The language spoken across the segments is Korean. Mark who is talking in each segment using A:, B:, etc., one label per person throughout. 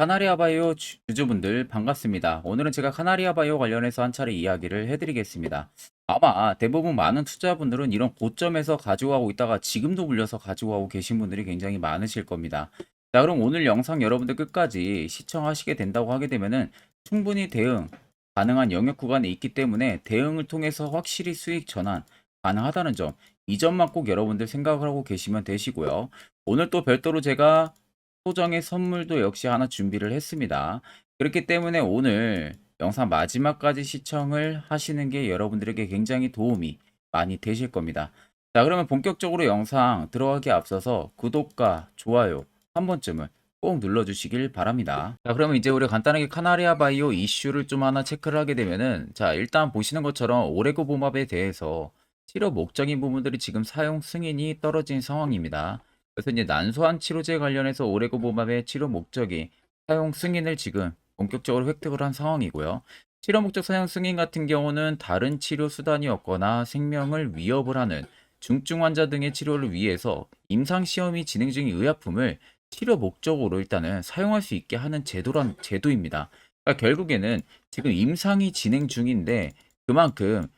A: 카나리아 바이오 주주분들 반갑습니다. 오늘은 제가 카나리아 바이오 관련해서 한 차례 이야기를 해드리겠습니다. 아마 대부분 많은 투자분들은 이런 고점에서 가지고 가고 있다가 지금도 물려서 가지고 가고 계신 분들이 굉장히 많으실 겁니다. 자, 그럼 오늘 영상 여러분들 끝까지 시청하시게 된다고 하게 되면은 충분히 대응 가능한 영역 구간에 있기 때문에 대응을 통해서 확실히 수익 전환 가능하다는 점, 이 점만 꼭 여러분들 생각을 하고 계시면 되시고요. 오늘 또 별도로 제가 소정의 선물도 역시 하나 준비를 했습니다. 그렇기 때문에 오늘 영상 마지막까지 시청을 하시는 게 여러분들에게 굉장히 도움이 많이 되실 겁니다. 자, 그러면 본격적으로 영상 들어가기 앞서서 구독과 좋아요 한 번쯤은 꼭 눌러주시길 바랍니다. 자, 그러면 이제 우리 간단하게 카나리아 바이오 이슈를 좀 하나 체크를 하게 되면은, 자, 일단 보시는 것처럼 오레고보맙에 대해서 치료 목적인 부분들이 지금 사용 승인이 떨어진 상황입니다. 그래서 이제 난소암 치료제 관련해서 오레고보맙의 치료 목적이 사용 승인을 지금 본격적으로 획득을 한 상황이고요. 치료 목적 사용 승인 같은 경우는 다른 치료 수단이었거나 생명을 위협을 하는 중증 환자 등의 치료를 위해서 임상 시험이 진행 중인 의약품을 치료 목적으로 일단은 사용할 수 있게 하는 제도입니다. 그러니까 결국에는 지금 임상이 진행 중인데 그만큼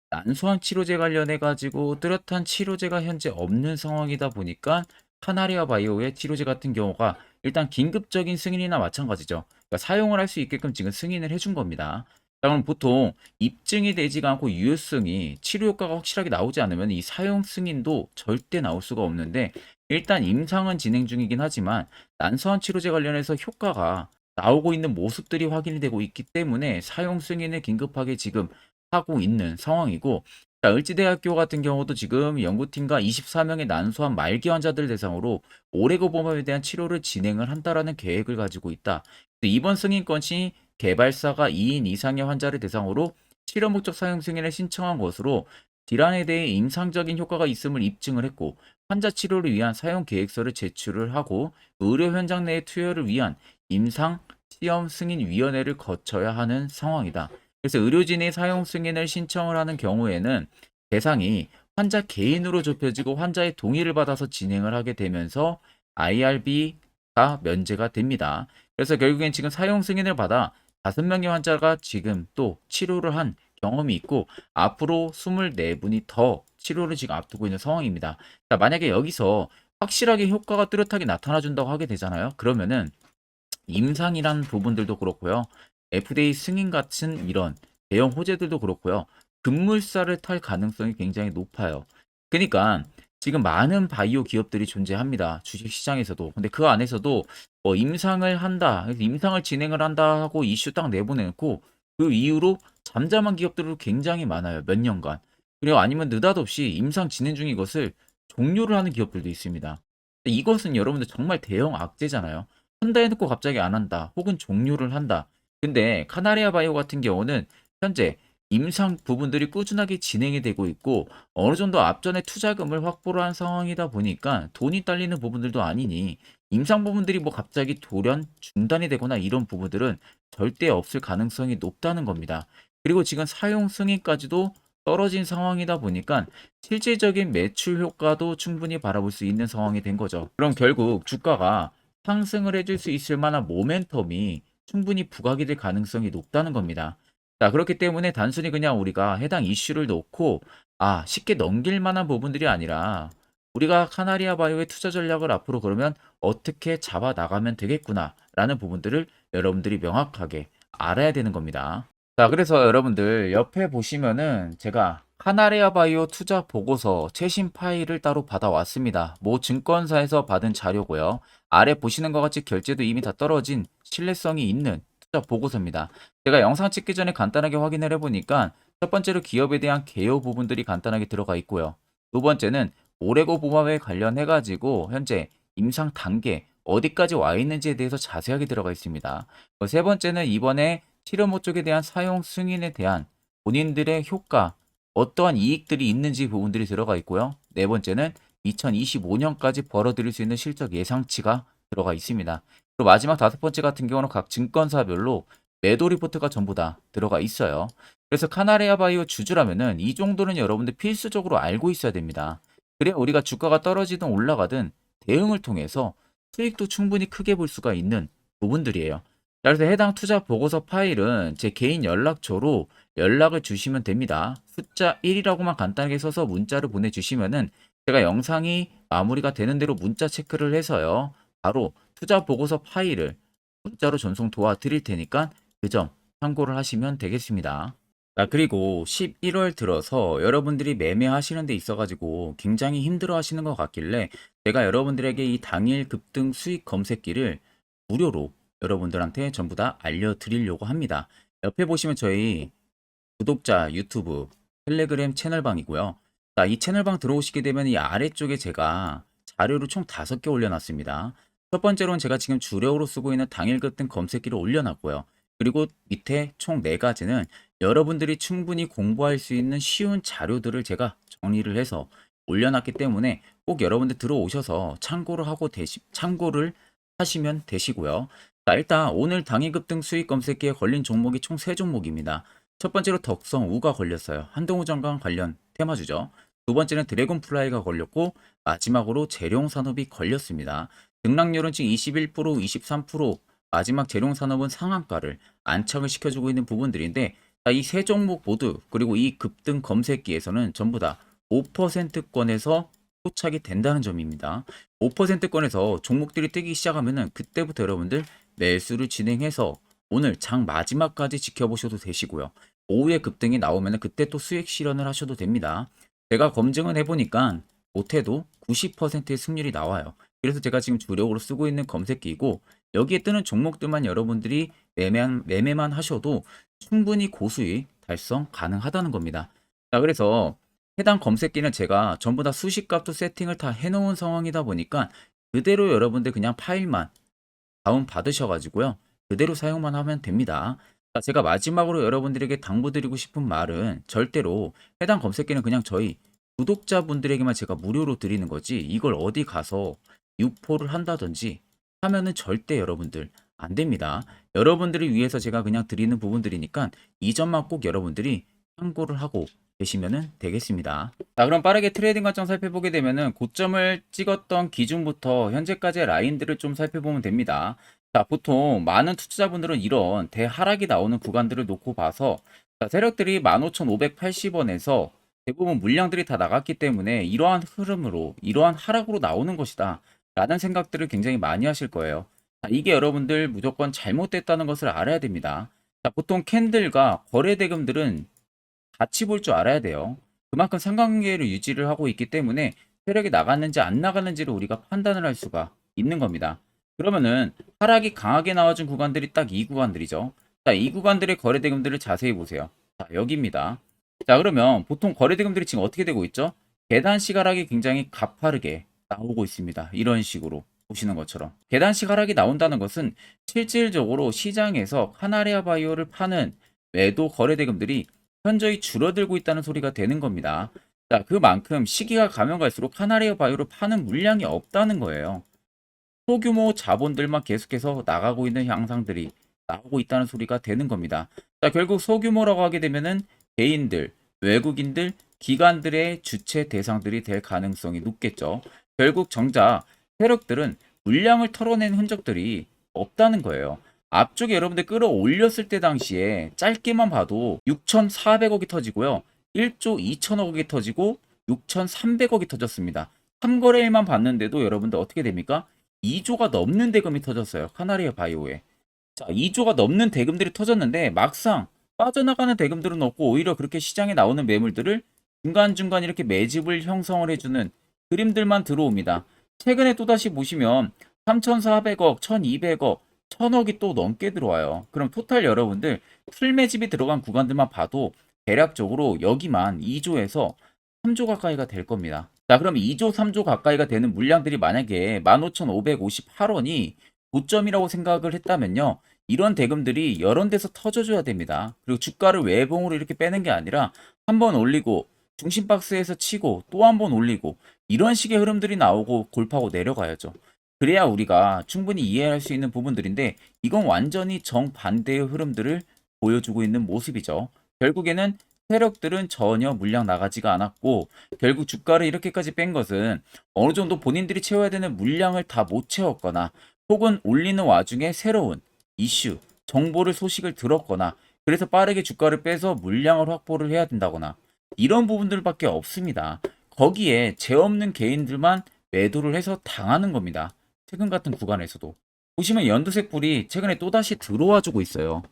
A: 난소암 치료제 관련해 가지고 뚜렷한 치료제가 현재 없는 상황이다 보니까 카나리아 바이오의 치료제 같은 경우가 일단 긴급적인 승인이나 마찬가지죠. 그러니까 사용을 할 수 있게끔 지금 승인을 해준 겁니다. 자, 그럼 보통 입증이 되지가 않고 유효성이 치료 효과가 확실하게 나오지 않으면 이 사용 승인도 절대 나올 수가 없는데, 일단 임상은 진행 중이긴 하지만 난소암 치료제 관련해서 효과가 나오고 있는 모습들이 확인이 되고 있기 때문에 사용 승인을 긴급하게 지금 하고 있는 상황이고, 자, 을지대학교 같은 경우도 지금 연구팀과 24명의 난소암 말기 환자들 대상으로 오레고보맙에 대한 치료를 진행을 한다라는 계획을 가지고 있다. 이번 승인건이 개발사가 2인 이상의 환자를 대상으로 치료 목적 사용 승인을 신청한 것으로 질환에 대해 임상적인 효과가 있음을 입증을 했고, 환자 치료를 위한 사용 계획서를 제출을 하고 의료 현장 내의 투여를 위한 임상 시험 승인 위원회를 거쳐야 하는 상황이다. 그래서 의료진이 사용 승인을 신청을 하는 경우에는 대상이 환자 개인으로 좁혀지고 환자의 동의를 받아서 진행을 하게 되면서 IRB가 면제가 됩니다. 그래서 결국엔 지금 사용 승인을 받아 5명의 환자가 지금 또 치료를 한 경험이 있고, 앞으로 24분이 더 치료를 지금 앞두고 있는 상황입니다. 자, 만약에 여기서 확실하게 효과가 뚜렷하게 나타나 준다고 하게 되잖아요. 그러면은 임상이란 부분들도 그렇고요. FDA 승인 같은 이런 대형 호재들도 그렇고요. 급물살을 탈 가능성이 굉장히 높아요. 그러니까 지금 많은 바이오 기업들이 존재합니다. 주식 시장에서도. 근데 그 안에서도 뭐 임상을 한다, 그래서 임상을 진행을 한다 하고 이슈 딱 내보내놓고 그 이후로 잠잠한 기업들도 굉장히 많아요. 몇 년간. 그리고 아니면 느닷없이 임상 진행 중인 것을 종료를 하는 기업들도 있습니다. 이것은 여러분들 정말 대형 악재잖아요. 한다 해놓고 갑자기 안 한다, 혹은 종료를 한다. 근데 카나리아 바이오 같은 경우는 현재 임상 부분들이 꾸준하게 진행이 되고 있고, 어느 정도 앞전에 투자금을 확보를 한 상황이다 보니까 돈이 딸리는 부분들도 아니니 임상 부분들이 뭐 갑자기 돌연 중단이 되거나 이런 부분들은 절대 없을 가능성이 높다는 겁니다. 그리고 지금 사용 승인까지도 떨어진 상황이다 보니까 실질적인 매출 효과도 충분히 바라볼 수 있는 상황이 된 거죠. 그럼 결국 주가가 상승을 해줄 수 있을 만한 모멘텀이 충분히 부각이 될 가능성이 높다는 겁니다. 자, 그렇기 때문에 단순히 그냥 우리가 해당 이슈를 놓고 쉽게 넘길 만한 부분들이 아니라 우리가 카나리아 바이오의 투자 전략을 앞으로 그러면 어떻게 잡아 나가면 되겠구나라는 부분들을 여러분들이 명확하게 알아야 되는 겁니다. 자, 그래서 여러분들 옆에 보시면은 제가 카나리아 바이오 투자 보고서 최신 파일을 따로 받아왔습니다. 모 증권사에서 받은 자료고요. 아래 보시는 것 같이 결제도 이미 다 떨어진 신뢰성이 있는 투자 보고서입니다. 제가 영상 찍기 전에 간단하게 확인을 해보니까 첫 번째로 기업에 대한 개요 부분들이 간단하게 들어가 있고요. 두 번째는 오레고 보험에 관련해가지고 현재 임상 단계 어디까지 와 있는지에 대해서 자세하게 들어가 있습니다. 세 번째는 이번에 치료 목적에 대한 사용 승인에 대한 본인들의 효과, 어떠한 이익들이 있는지 부분들이 들어가 있고요. 네 번째는 2025년까지 벌어들일 수 있는 실적 예상치가 들어가 있습니다. 그리고 마지막 다섯 번째 같은 경우는 각 증권사별로 매도 리포트가 전부 다 들어가 있어요. 그래서 카나리아 바이오 주주라면은 이 정도는 여러분들 필수적으로 알고 있어야 됩니다. 그래야 우리가 주가가 떨어지든 올라가든 대응을 통해서 수익도 충분히 크게 볼 수가 있는 부분들이에요. 자, 그래서 해당 투자 보고서 파일은 제 개인 연락처로 연락을 주시면 됩니다. 숫자 1이라고만 간단하게 써서 문자를 보내주시면은 제가 영상이 마무리가 되는 대로 문자 체크를 해서요. 바로 투자 보고서 파일을 문자로 전송 도와드릴 테니까 그 점 참고를 하시면 되겠습니다. 자, 그리고 11월 들어서 여러분들이 매매하시는 데 있어 가지고 굉장히 힘들어 하시는 것 같길래 제가 여러분들에게 이 당일 급등 수익 검색기를 무료로 여러분들한테 전부 다 알려드리려고 합니다. 옆에 보시면 저희 구독자 유튜브 텔레그램 채널방이고요. 자, 이 채널방 들어오시게 되면 이 아래쪽에 제가 자료를 총 5개 올려놨습니다. 첫 번째로는 제가 지금 주력으로 쓰고 있는 당일 급등 검색기를 올려놨고요. 그리고 밑에 총 4가지는 여러분들이 충분히 공부할 수 있는 쉬운 자료들을 제가 정리를 해서 올려놨기 때문에 꼭 여러분들 들어오셔서 참고를 하시면 되시고요. 자, 일단 오늘 당일 급등 수익 검색기에 걸린 종목이 총 3종목입니다. 첫 번째로 덕성우가 걸렸어요. 한동훈 장관 관련 테마주죠. 두 번째는 드래곤플라이가 걸렸고 마지막으로 재룡산업이 걸렸습니다. 등락률은 지금 21%, 23%, 마지막 재룡산업은 상한가를 안착을 시켜주고 있는 부분들인데 이 세 종목 모두 그리고 이 급등 검색기에서는 전부 다 5%권에서 포착이 된다는 점입니다. 5%권에서 종목들이 뜨기 시작하면은 그때부터 여러분들 매수를 진행해서 오늘 장 마지막까지 지켜보셔도 되시고요. 오후에 급등이 나오면 그때 또 수익 실현을 하셔도 됩니다. 제가 검증을 해보니까 못해도 90%의 승률이 나와요. 그래서 제가 지금 주력으로 쓰고 있는 검색기이고 여기에 뜨는 종목들만 여러분들이 매매만 하셔도 충분히 고수익 달성 가능하다는 겁니다. 자, 그래서 해당 검색기는 제가 전부 다 수식값도 세팅을 다 해놓은 상황이다 보니까 그대로 여러분들 그냥 파일만 다운 받으셔가지고요. 그대로 사용만 하면 됩니다. 자, 제가 마지막으로 여러분들에게 당부드리고 싶은 말은 절대로 해당 검색기는 그냥 저희 구독자분들에게만 제가 무료로 드리는 거지 이걸 어디 가서 유포를 한다든지 하면은 절대 여러분들 안 됩니다. 여러분들을 위해서 제가 그냥 드리는 부분들이니까 이 점만 꼭 여러분들이 참고를 하고 계시면 되겠습니다. 자, 그럼 빠르게 트레이딩 관점 살펴보게 되면은 고점을 찍었던 기준부터 현재까지의 라인들을 좀 살펴보면 됩니다. 자, 보통 많은 투자자분들은 이런 대하락이 나오는 구간들을 놓고 봐서 자, 세력들이 15,580원에서 대부분 물량들이 다 나갔기 때문에 이러한 흐름으로 이러한 하락으로 나오는 것이다 라는 생각들을 굉장히 많이 하실 거예요. 자, 이게 여러분들 무조건 잘못됐다는 것을 알아야 됩니다. 자, 보통 캔들과 거래 대금들은 같이 볼 줄 알아야 돼요. 그만큼 상관관계를 유지를 하고 있기 때문에 세력이 나갔는지 안 나갔는지를 우리가 판단을 할 수가 있는 겁니다. 그러면은 하락이 강하게 나와준 구간들이 딱 이 구간들이죠. 자, 이 구간들의 거래 대금들을 자세히 보세요. 자, 여기입니다. 자, 그러면 보통 거래 대금들이 지금 어떻게 되고 있죠? 계단식 하락이 굉장히 가파르게 나오고 있습니다. 이런 식으로 보시는 것처럼. 계단식 하락이 나온다는 것은 실질적으로 시장에서 카나리아 바이오를 파는 매도 거래 대금들이 현저히 줄어들고 있다는 소리가 되는 겁니다. 자, 그만큼 시기가 가면 갈수록 카나리아 바이오를 파는 물량이 없다는 거예요. 소규모 자본들만 계속해서 나가고 있는 향상들이 나오고 있다는 소리가 되는 겁니다. 자, 결국 소규모라고 하게 되면은 개인들, 외국인들, 기관들의 주체 대상들이 될 가능성이 높겠죠. 결국 정작 세력들은 물량을 털어낸 흔적들이 없다는 거예요. 앞쪽에 여러분들 끌어올렸을 때 당시에 짧게만 봐도 6,400억이 터지고요. 1조 2천억이 터지고 6,300억이 터졌습니다. 3거래일만 봤는데도 여러분들 어떻게 됩니까? 2조가 넘는 대금이 터졌어요. 카나리아 바이오에. 자, 2조가 넘는 대금들이 터졌는데 막상 빠져나가는 대금들은 없고 오히려 그렇게 시장에 나오는 매물들을 중간중간 이렇게 매집을 형성을 해주는 그림들만 들어옵니다. 최근에 또다시 보시면 3,400억, 1,200억, 1,000억이 또 넘게 들어와요. 그럼 토탈 여러분들 풀 매집이 들어간 구간들만 봐도 대략적으로 여기만 2조에서 3조 가까이가 될 겁니다. 자, 그럼 2조, 3조 가까이가 되는 물량들이 만약에 15,558원이 고점이라고 생각을 했다면요. 이런 대금들이 여러 데서 터져줘야 됩니다. 그리고 주가를 외봉으로 이렇게 빼는 게 아니라 한번 올리고 중심박스에서 치고 또 한 번 올리고 이런 식의 흐름들이 나오고 골파고 내려가야죠. 그래야 우리가 충분히 이해할 수 있는 부분들인데 이건 완전히 정반대의 흐름들을 보여주고 있는 모습이죠. 결국에는 세력들은 전혀 물량 나가지가 않았고 결국 주가를 이렇게까지 뺀 것은 어느 정도 본인들이 채워야 되는 물량을 다 못 채웠거나 혹은 올리는 와중에 새로운 이슈, 정보를 소식을 들었거나 그래서 빠르게 주가를 빼서 물량을 확보를 해야 된다거나 이런 부분들밖에 없습니다. 거기에 죄 없는 개인들만 매도를 해서 당하는 겁니다. 최근 같은 구간에서도. 보시면 연두색 불이 최근에 또다시 들어와 주고 있어요.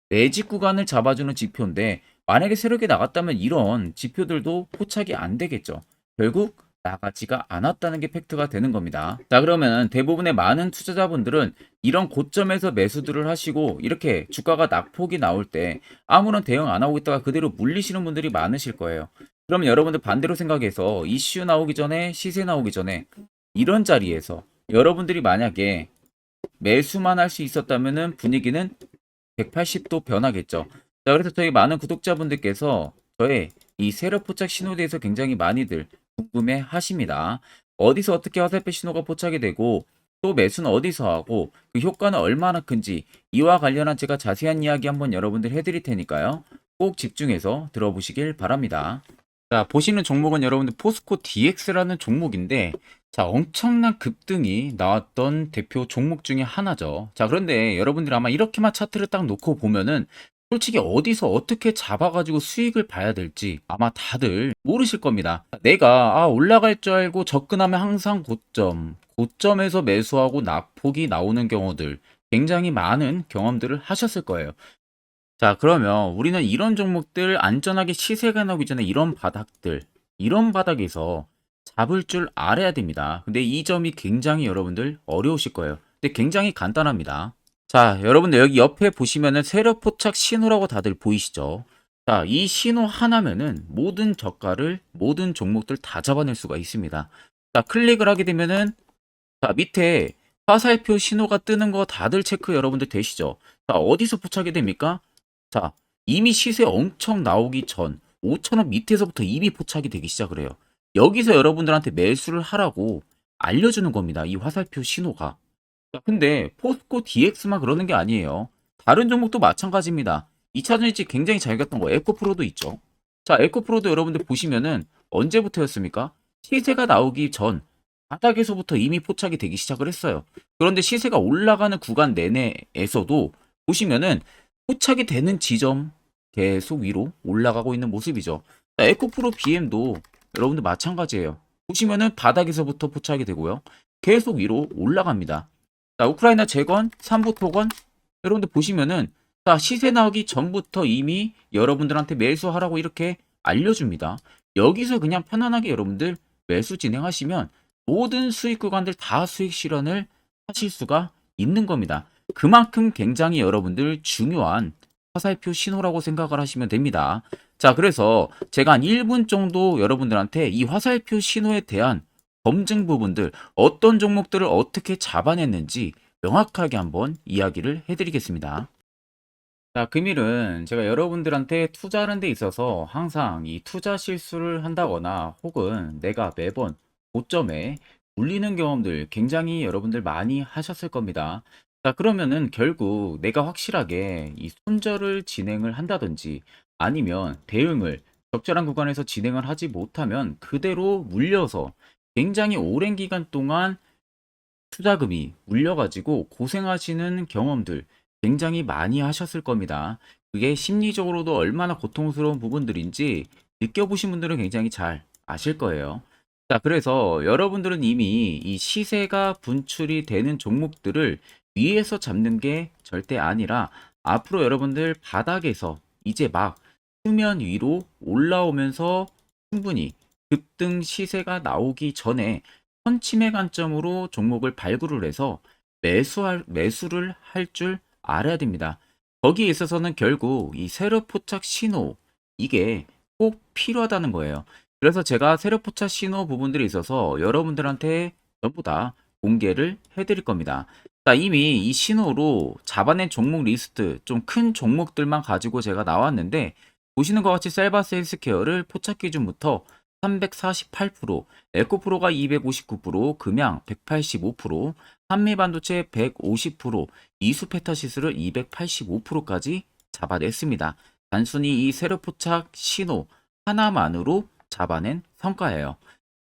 A: 매직 구간을 잡아주는 지표인데 만약에 세력이 나갔다면 이런 지표들도 포착이 안 되겠죠. 결국 나가지가 않았다는 게 팩트가 되는 겁니다. 자, 그러면 대부분의 많은 투자자분들은 이런 고점에서 매수들을 하시고 이렇게 주가가 낙폭이 나올 때 아무런 대응 안 하고 있다가 그대로 물리시는 분들이 많으실 거예요. 그러면 여러분들 반대로 생각해서 이슈 나오기 전에 시세 나오기 전에 이런 자리에서 여러분들이 만약에 매수만 할 수 있었다면은 분위기는 180도 변하겠죠. 자, 그래서 저희 많은 구독자분들께서 저의 이 세력 포착 신호에 대해서 굉장히 많이들 궁금해 하십니다. 어디서 어떻게 화살표 신호가 포착이 되고 또 매수는 어디서 하고 그 효과는 얼마나 큰지 이와 관련한 제가 자세한 이야기 한번 여러분들 해드릴 테니까요. 꼭 집중해서 들어보시길 바랍니다. 자, 보시는 종목은 여러분들 포스코 DX라는 종목인데 자, 엄청난 급등이 나왔던 대표 종목 중에 하나죠. 자, 그런데 여러분들이 아마 이렇게만 차트를 딱 놓고 보면은 솔직히 어디서 어떻게 잡아가지고 수익을 봐야 될지 아마 다들 모르실 겁니다. 내가 올라갈 줄 알고 접근하면 항상 고점에서 매수하고 낙폭이 나오는 경우들 굉장히 많은 경험들을 하셨을 거예요. 자, 그러면 우리는 이런 종목들 안전하게 시세가 나오기 전에 이런 바닥에서 잡을 줄 알아야 됩니다. 근데 이 점이 굉장히 여러분들 어려우실 거예요. 근데 굉장히 간단합니다. 자, 여러분들 여기 옆에 보시면은 세력 포착 신호라고 다들 보이시죠? 자, 이 신호 하나면은 모든 저가를, 모든 종목들 다 잡아낼 수가 있습니다. 자, 클릭을 하게 되면은 자, 밑에 화살표 신호가 뜨는 거 다들 체크 여러분들 되시죠? 자, 어디서 포착이 됩니까? 자, 이미 시세 엄청 나오기 전 5,000원 밑에서부터 이미 포착이 되기 시작을 해요. 여기서 여러분들한테 매수를 하라고 알려주는 겁니다. 이 화살표 신호가. 자, 근데 포스코 DX만 그러는 게 아니에요. 다른 종목도 마찬가지입니다. 2차전지 굉장히 잘 갔던 거 에코프로도 있죠. 자, 에코프로도 여러분들 보시면은 언제부터였습니까? 시세가 나오기 전 바닥에서부터 이미 포착이 되기 시작을 했어요. 그런데 시세가 올라가는 구간 내내에서도 보시면은 포착이 되는 지점 계속 위로 올라가고 있는 모습이죠. 자, 에코프로 BM도 여러분들 마찬가지예요. 보시면은 바닥에서부터 포착이 되고요. 계속 위로 올라갑니다. 자, 우크라이나 재건, 삼부 토건 여러분들 보시면은 자, 시세 나오기 전부터 이미 여러분들한테 매수하라고 이렇게 알려줍니다. 여기서 그냥 편안하게 여러분들 매수 진행하시면 모든 수익 구간들 다 수익 실현을 하실 수가 있는 겁니다. 그만큼 굉장히 여러분들 중요한 화살표 신호라고 생각을 하시면 됩니다. 자, 그래서 제가 한 1분 정도 여러분들한테 이 화살표 신호에 대한 검증 부분들, 어떤 종목들을 어떻게 잡아냈는지 명확하게 한번 이야기를 해드리겠습니다. 자, 금일은 제가 여러분들한테 투자하는 데 있어서 항상 이 투자 실수를 한다거나 혹은 내가 매번 고점에 물리는 경험들 굉장히 여러분들 많이 하셨을 겁니다. 자, 그러면은 결국 내가 확실하게 이 손절을 진행을 한다든지 아니면 대응을 적절한 구간에서 진행을 하지 못하면 그대로 물려서 굉장히 오랜 기간 동안 투자금이 물려가지고 고생하시는 경험들 굉장히 많이 하셨을 겁니다. 그게 심리적으로도 얼마나 고통스러운 부분들인지 느껴보신 분들은 굉장히 잘 아실 거예요. 자, 그래서 여러분들은 이미 이 시세가 분출이 되는 종목들을 위에서 잡는 게 절대 아니라 앞으로 여러분들 바닥에서 이제 막 수면 위로 올라오면서 충분히 급등 시세가 나오기 전에 선침해 관점으로 종목을 발굴을 해서 매수를 할 줄 알아야 됩니다. 거기에 있어서는 결국 이 세력 포착 신호 이게 꼭 필요하다는 거예요. 그래서 제가 세력 포착 신호 부분들이 있어서 여러분들한테 전부 다 공개를 해드릴 겁니다. 자, 이미 이 신호로 잡아낸 종목 리스트 좀 큰 종목들만 가지고 제가 나왔는데 보시는 것 같이 셀바스 헬스케어를 포착 기준부터 348%, 에코프로가 259%, 금양 185%, 한미반도체 150%, 이수페타시스를 285%까지 잡아냈습니다. 단순히 이 세력포착 신호 하나만으로 잡아낸 성과예요.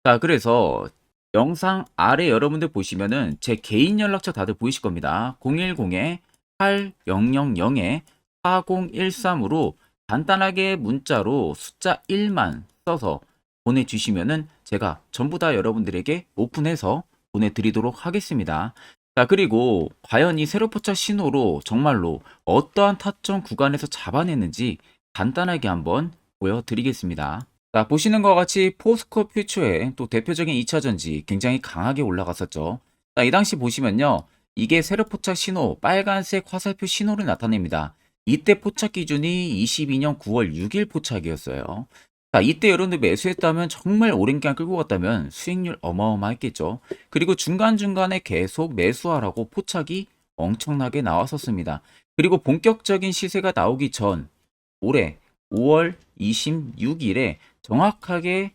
A: 자, 그래서 영상 아래 여러분들 보시면은 제 개인 연락처 다들 보이실 겁니다. 010-8000-4013으로 간단하게 문자로 숫자 1만 써서 보내주시면은 제가 전부 다 여러분들에게 오픈해서 보내드리도록 하겠습니다. 자, 그리고 과연 이 세로 포착 신호로 정말로 어떠한 타점 구간에서 잡아냈는지 간단하게 한번 보여드리겠습니다. 자, 보시는 것 같이 포스코 퓨처의 또 대표적인 2차 전지 굉장히 강하게 올라갔었죠. 자, 이 당시 보시면요. 이게 세로 포착 신호, 빨간색 화살표 신호를 나타냅니다. 이때 포착 기준이 22년 9월 6일 포착이었어요. 자, 이때 여러분들 매수했다면 정말 오랜 기간 끌고 갔다면 수익률 어마어마했겠죠. 그리고 중간중간에 계속 매수하라고 포착이 엄청나게 나왔었습니다. 그리고 본격적인 시세가 나오기 전 올해 5월 26일에 정확하게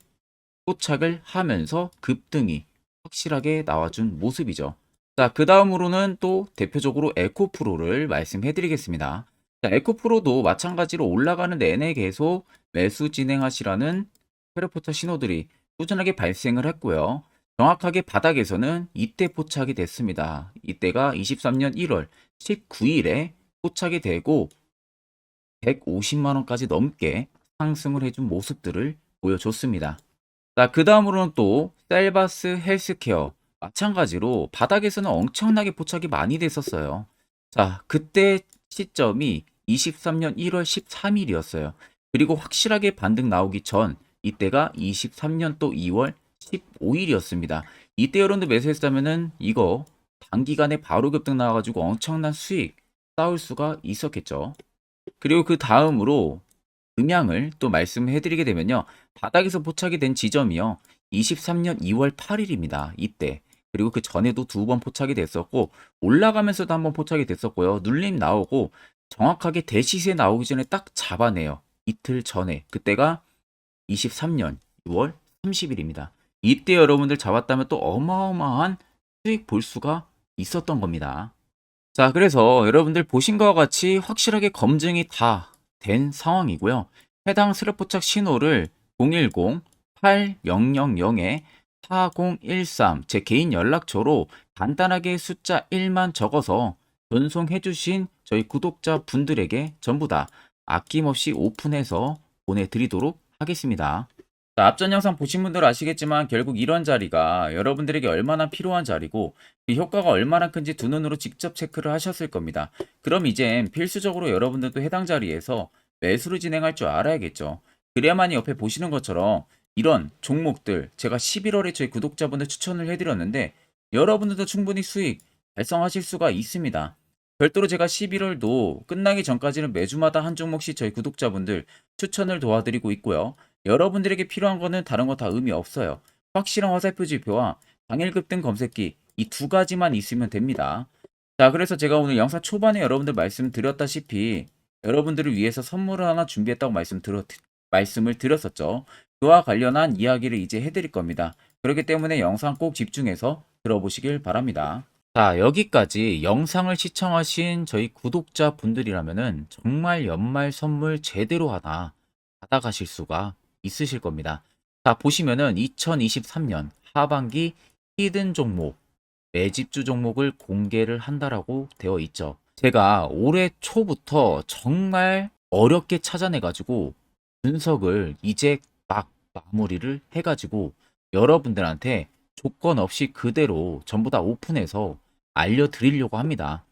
A: 포착을 하면서 급등이 확실하게 나와준 모습이죠. 자, 그 다음으로는 또 대표적으로 에코프로를 말씀해 드리겠습니다. 자, 에코프로도 마찬가지로 올라가는 내내 계속 매수 진행하시라는 페르포터 신호들이 꾸준하게 발생을 했고요. 정확하게 바닥에서는 이때 포착이 됐습니다. 이때가 23년 1월 19일에 포착이 되고 150만 원까지 넘게 상승을 해준 모습들을 보여줬습니다. 자, 그 다음으로는 또 셀바스 헬스케어 마찬가지로 바닥에서는 엄청나게 포착이 많이 됐었어요. 자, 그때 시점이 23년 1월 13일이었어요. 그리고 확실하게 반등 나오기 전 이때가 23년 또 2월 15일이었습니다. 이때 여러분들 매수했다면은 이거 단기간에 바로 급등 나와가지고 엄청난 수익 쌓을 수가 있었겠죠. 그리고 그 다음으로 음향을 또 말씀해 드리게 되면요. 바닥에서 포착이 된 지점이요. 23년 2월 8일입니다. 이때. 그리고 그 전에도 두 번 포착이 됐었고 올라가면서도 한번 포착이 됐었고요. 눌림 나오고 정확하게 대시세 나오기 전에 딱 잡아내요. 이틀 전에. 그때가 23년 6월 30일입니다. 이때 여러분들 잡았다면 또 어마어마한 수익 볼 수가 있었던 겁니다. 자, 그래서 여러분들 보신 것과 같이 확실하게 검증이 다 된 상황이고요. 해당 스냅포착 신호를 010-8000-4013 제 개인 연락처로 간단하게 숫자 1만 적어서 전송해 주신 저희 구독자 분들에게 전부 다 아낌없이 오픈해서 보내드리도록 하겠습니다. 자, 앞전 영상 보신 분들 아시겠지만 결국 이런 자리가 여러분들에게 얼마나 필요한 자리고 그 효과가 얼마나 큰지 두 눈으로 직접 체크를 하셨을 겁니다. 그럼 이젠 필수적으로 여러분들도 해당 자리에서 매수를 진행할 줄 알아야겠죠. 그래야만이 옆에 보시는 것처럼 이런 종목들 제가 11월에 저희 구독자분들 추천을 해드렸는데 여러분들도 충분히 수익 달성하실 수가 있습니다. 별도로 제가 11월도 끝나기 전까지는 매주마다 한 종목씩 저희 구독자분들 추천을 도와드리고 있고요. 여러분들에게 필요한 거는 다른 거 다 의미 없어요. 확실한 화살표 지표와 당일 급등 검색기 이 두 가지만 있으면 됩니다. 자, 그래서 제가 오늘 영상 초반에 여러분들 말씀드렸다시피 여러분들을 위해서 선물을 하나 준비했다고 말씀을 드렸었죠. 그와 관련한 이야기를 이제 해드릴 겁니다. 그렇기 때문에 영상 꼭 집중해서 들어보시길 바랍니다. 자, 여기까지 영상을 시청하신 저희 구독자 분들이라면은 정말 연말 선물 제대로 하나 받아가실 수가 있으실 겁니다. 자, 보시면은 2023년 하반기 히든 종목, 매집주 종목을 공개를 한다라고 되어 있죠. 제가 올해 초부터 정말 어렵게 찾아내가지고 분석을 이제 막 마무리를 해가지고 여러분들한테 조건 없이 그대로 전부 다 오픈해서 알려드리려고 합니다.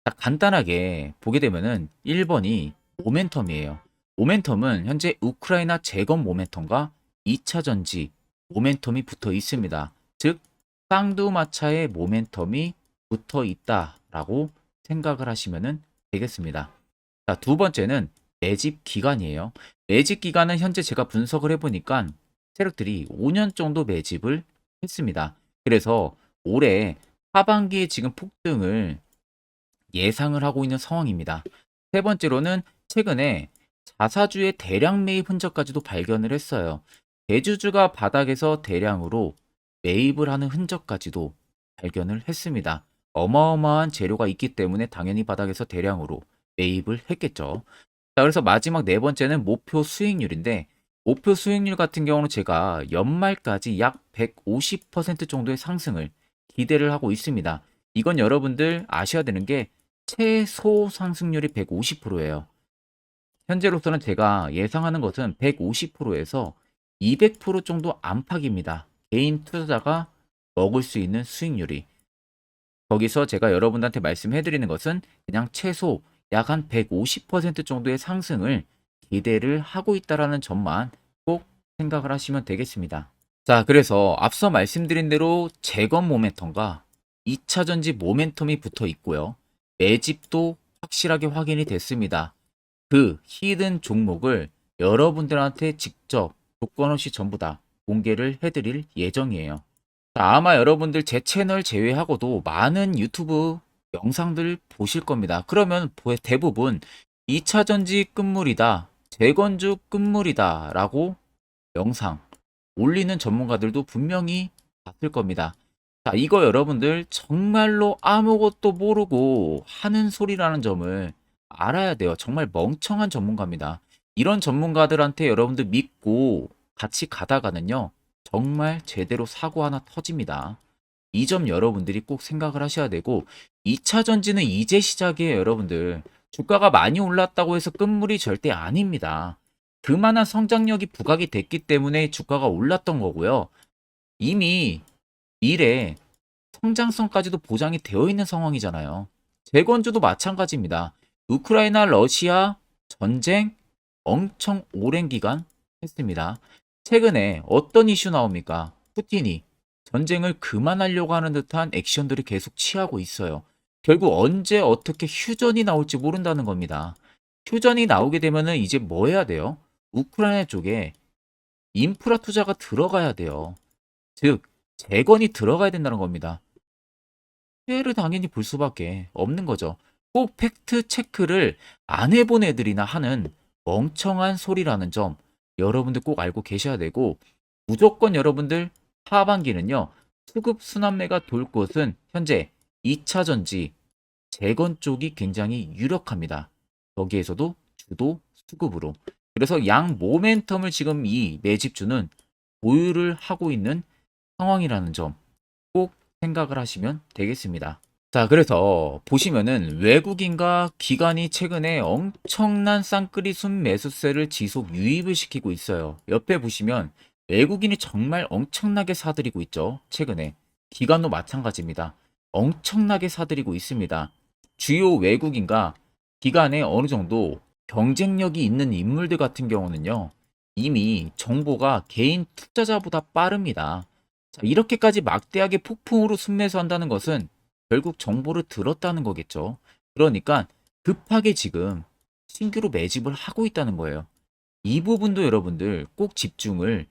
A: 자, 간단하게 보게 되면은 1번이 모멘텀이에요. 모멘텀은 현재 우크라이나 재건 모멘텀과 2차 전지 모멘텀이 붙어 있습니다. 즉 쌍두마차의 모멘텀이 붙어 있다라고 생각을 하시면 되겠습니다. 자, 두 번째는 매집 기간이에요. 매집 기간은 현재 제가 분석을 해보니까 세력들이 5년 정도 매집을 했습니다. 그래서 올해 하반기에 지금 폭등을 예상을 하고 있는 상황입니다. 세 번째로는 최근에 자사주의 대량 매입 흔적까지도 발견을 했어요. 대주주가 바닥에서 대량으로 매입을 하는 흔적까지도 발견을 했습니다. 어마어마한 재료가 있기 때문에 당연히 바닥에서 대량으로 매입을 했겠죠. 자, 그래서 마지막 네 번째는 목표 수익률인데 목표 수익률 같은 경우는 제가 연말까지 약 150% 정도의 상승을 기대를 하고 있습니다. 이건 여러분들 아셔야 되는 게 최소 상승률이 150%예요. 현재로서는 제가 예상하는 것은 150%에서 200% 정도 안팎입니다. 개인 투자자가 먹을 수 있는 수익률이. 거기서 제가 여러분들한테 말씀해 드리는 것은 그냥 최소 약 한 150% 정도의 상승을 기대를 하고 있다라는 점만 꼭 생각을 하시면 되겠습니다. 자, 그래서 앞서 말씀드린 대로 재건 모멘텀과 2차 전지 모멘텀이 붙어 있고요. 매집도 확실하게 확인이 됐습니다. 그 히든 종목을 여러분들한테 직접 조건 없이 전부 다 공개를 해드릴 예정이에요. 자, 아마 여러분들 제 채널 제외하고도 많은 유튜브 영상들 보실 겁니다. 그러면 대부분 2차 전지 끝물이다, 재건주 끝물이다 라고 영상 올리는 전문가들도 분명히 봤을 겁니다. 자, 이거 여러분들 정말로 아무것도 모르고 하는 소리라는 점을 알아야 돼요. 정말 멍청한 전문가입니다. 이런 전문가들한테 여러분들 믿고 같이 가다가는요, 정말 제대로 사고 하나 터집니다. 이 점 여러분들이 꼭 생각을 하셔야 되고, 2차 전지는 이제 시작이에요, 여러분들. 주가가 많이 올랐다고 해서 끝물이 절대 아닙니다. 그만한 성장력이 부각이 됐기 때문에 주가가 올랐던 거고요. 이미 미래 성장성까지도 보장이 되어 있는 상황이잖아요. 재건주도 마찬가지입니다. 우크라이나 러시아 전쟁 엄청 오랜 기간 했습니다. 최근에 어떤 이슈 나옵니까? 푸틴이 전쟁을 그만하려고 하는 듯한 액션들을 계속 취하고 있어요. 결국 언제 어떻게 휴전이 나올지 모른다는 겁니다. 휴전이 나오게 되면은 이제 뭐 해야 돼요? 우크라이나 쪽에 인프라 투자가 들어가야 돼요. 즉, 재건이 들어가야 된다는 겁니다. 피해를 당연히 볼 수밖에 없는 거죠. 꼭 팩트 체크를 안 해본 애들이나 하는 멍청한 소리라는 점 여러분들 꼭 알고 계셔야 되고, 무조건 여러분들 하반기는요, 수급 순환매가 돌 곳은 현재 2차 전지 재건 쪽이 굉장히 유력합니다. 거기에서도 주도 수급으로. 그래서 양 모멘텀을 지금 이 매집주는 보유를 하고 있는 상황이라는 점 꼭 생각을 하시면 되겠습니다. 자, 그래서 보시면은 외국인과 기관이 최근에 엄청난 쌍끌이 순매수세를 지속 유입을 시키고 있어요. 옆에 보시면 외국인이 정말 엄청나게 사들이고 있죠. 최근에. 기관도 마찬가지입니다. 엄청나게 사들이고 있습니다. 주요 외국인과 기관에 어느 정도 경쟁력이 있는 인물들 같은 경우는요, 이미 정보가 개인 투자자보다 빠릅니다. 자, 이렇게까지 막대하게 폭풍으로 순매수한다는 것은 결국 정보를 들었다는 거겠죠. 그러니까 급하게 지금 신규로 매집을 하고 있다는 거예요. 이 부분도 여러분들 꼭 집중을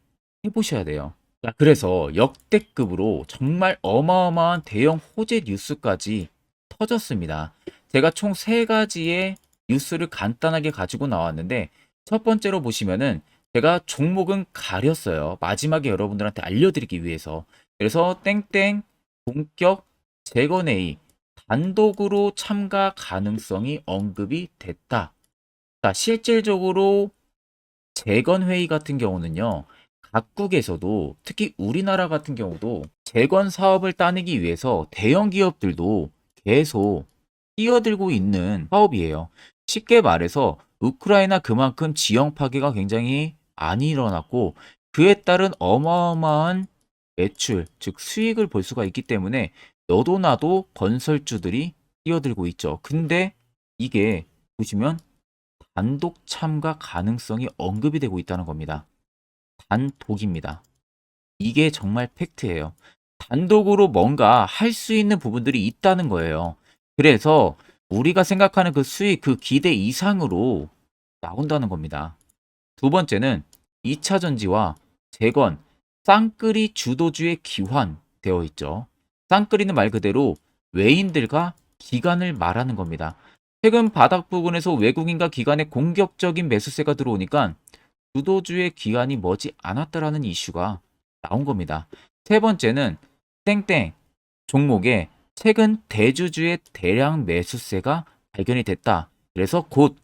A: 해보셔야 돼요. 자, 그래서 역대급으로 정말 어마어마한 대형 호재 뉴스까지 터졌습니다. 제가 총 세 가지의 뉴스를 간단하게 가지고 나왔는데, 첫 번째로 보시면은 제가 종목은 가렸어요. 마지막에 여러분들한테 알려드리기 위해서. 그래서 땡땡 본격 재건 회의 단독으로 참가 가능성이 언급이 됐다. 자, 실질적으로 재건 회의 같은 경우는요, 각국에서도 특히 우리나라 같은 경우도 재건 사업을 따내기 위해서 대형 기업들도 계속 뛰어들고 있는 사업이에요. 쉽게 말해서 우크라이나 그만큼 지형 파괴가 굉장히 많이 일어났고, 그에 따른 어마어마한 매출, 즉 수익을 볼 수가 있기 때문에 너도 나도 건설주들이 뛰어들고 있죠. 근데 이게 보시면 단독 참가 가능성이 언급이 되고 있다는 겁니다. 단독입니다. 이게 정말 팩트예요. 단독으로 뭔가 할 수 있는 부분들이 있다는 거예요. 그래서 우리가 생각하는 그 수익, 그 기대 이상으로 나온다는 겁니다. 두 번째는 2차 전지와 재건, 쌍끌이 주도주의 기환되어 있죠. 쌍끌이는 말 그대로 외인들과 기관을 말하는 겁니다. 최근 바닥 부근에서 외국인과 기관의 공격적인 매수세가 들어오니까 주도주의 기관이 머지 않았다라는 이슈가 나온 겁니다. 세 번째는 땡땡 종목에 최근 대주주의 대량 매수세가 발견이 됐다. 그래서 곧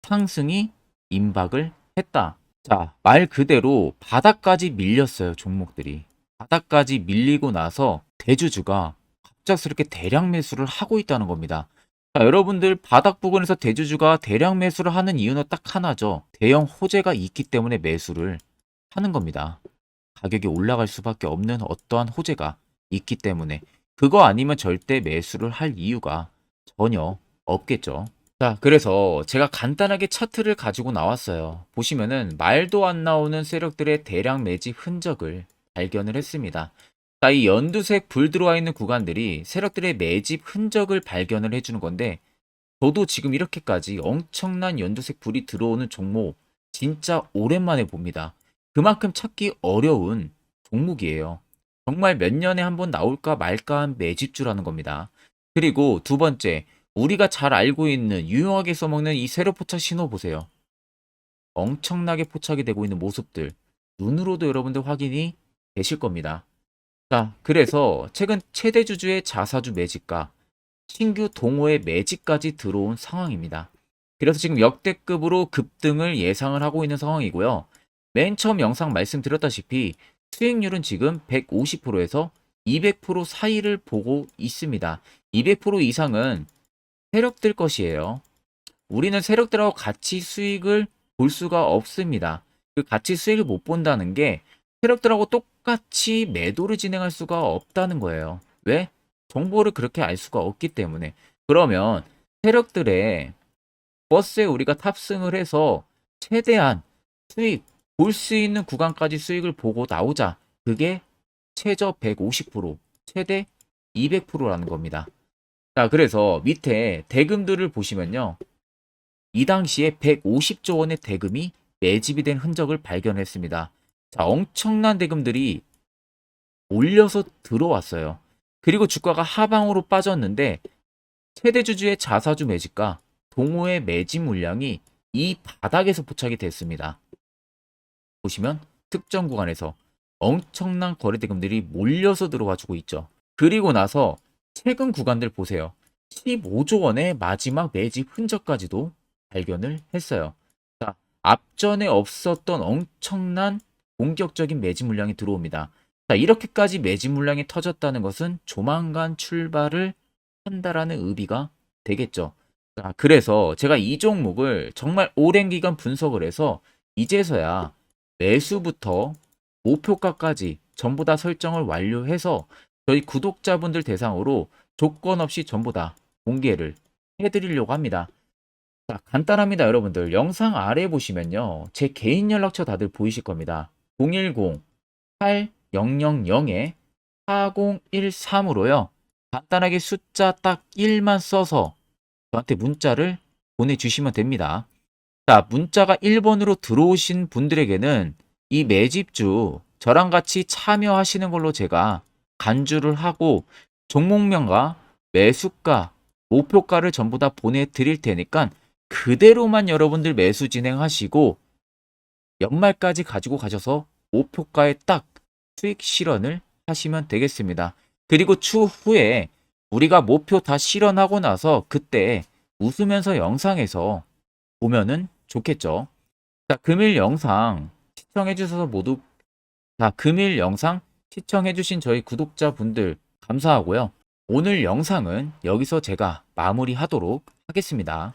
A: 상승이 임박을 했다. 자, 말 그대로 바닥까지 밀렸어요, 종목들이. 바닥까지 밀리고 나서 대주주가 갑작스럽게 대량 매수를 하고 있다는 겁니다. 자, 여러분들 바닥 부근에서 대주주가 대량 매수를 하는 이유는 딱 하나죠. 대형 호재가 있기 때문에 매수를 하는 겁니다. 가격이 올라갈 수밖에 없는 어떠한 호재가 있기 때문에 그거 아니면 절대 매수를 할 이유가 전혀 없겠죠. 자, 그래서 제가 간단하게 차트를 가지고 나왔어요. 보시면은 말도 안 나오는 세력들의 대량 매집 흔적을 발견을 했습니다. 자, 이 연두색 불 들어와 있는 구간들이 세력들의 매집 흔적을 발견을 해주는 건데, 저도 지금 이렇게까지 엄청난 연두색 불이 들어오는 종목 진짜 오랜만에 봅니다. 그만큼 찾기 어려운 종목이에요. 정말 몇 년에 한 번 나올까 말까 한 매집주라는 겁니다. 그리고 두 번째, 우리가 잘 알고 있는 유용하게 써먹는 이 세로 포착 신호 보세요. 엄청나게 포착이 되고 있는 모습들 눈으로도 여러분들 확인이 되실 겁니다. 자, 그래서 최근 최대 주주의 자사주 매집과 신규 동호회 매집까지 들어온 상황입니다. 그래서 지금 역대급으로 급등을 예상을 하고 있는 상황이고요. 맨 처음 영상 말씀드렸다시피 수익률은 지금 150%에서 200% 사이를 보고 있습니다. 200% 이상은 세력들 것이에요. 우리는 세력들하고 같이 수익을 볼 수가 없습니다. 그 같이 수익을 못 본다는 게 세력들하고 똑같이 매도를 진행할 수가 없다는 거예요. 왜? 정보를 그렇게 알 수가 없기 때문에. 그러면 세력들의 버스에 우리가 탑승을 해서 최대한 수익 볼 수 있는 구간까지 수익을 보고 나오자. 그게 최저 150%, 최대 200%라는 겁니다. 자, 그래서 밑에 대금들을 보시면요. 이 당시에 150조 원의 대금이 매집이 된 흔적을 발견했습니다. 자, 엄청난 대금들이 올려서 들어왔어요. 그리고 주가가 하방으로 빠졌는데 최대 주주의 자사주 매집과 동호회 매집 물량이 이 바닥에서 포착이 됐습니다. 보시면 특정 구간에서 엄청난 거래 대금들이 몰려서 들어와 주고 있죠. 그리고 나서 최근 구간들 보세요. 15조 원의 마지막 매집 흔적까지도 발견을 했어요. 자, 앞전에 없었던 엄청난 공격적인 매집 물량이 들어옵니다. 자, 이렇게까지 매집 물량이 터졌다는 것은 조만간 출발을 한다라는 의미가 되겠죠. 자, 그래서 제가 이 종목을 정말 오랜 기간 분석을 해서 이제서야 매수부터 목표가까지 전부 다 설정을 완료해서 저희 구독자분들 대상으로 조건 없이 전부 다 공개를 해드리려고 합니다. 자, 간단합니다, 여러분들. 영상 아래 보시면요. 제 개인 연락처 다들 보이실 겁니다. 010-8000-4013으로요. 간단하게 숫자 딱 1만 써서 저한테 문자를 보내주시면 됩니다. 자, 문자가 1번으로 들어오신 분들에게는 이 매집주 저랑 같이 참여하시는 걸로 제가 간주를 하고 종목명과 매수가, 목표가를 전부 다 보내드릴 테니까 그대로만 여러분들 매수 진행하시고 연말까지 가지고 가셔서 목표가에 딱 수익 실현을 하시면 되겠습니다. 그리고 추후에 우리가 목표 다 실현하고 나서 그때 웃으면서 영상에서 보면은 좋겠죠. 자, 금일 영상 시청해 주셔서 모두 금일 영상 시청해 주신 저희 구독자분들 감사하고요. 오늘 영상은 여기서 제가 마무리하도록 하겠습니다.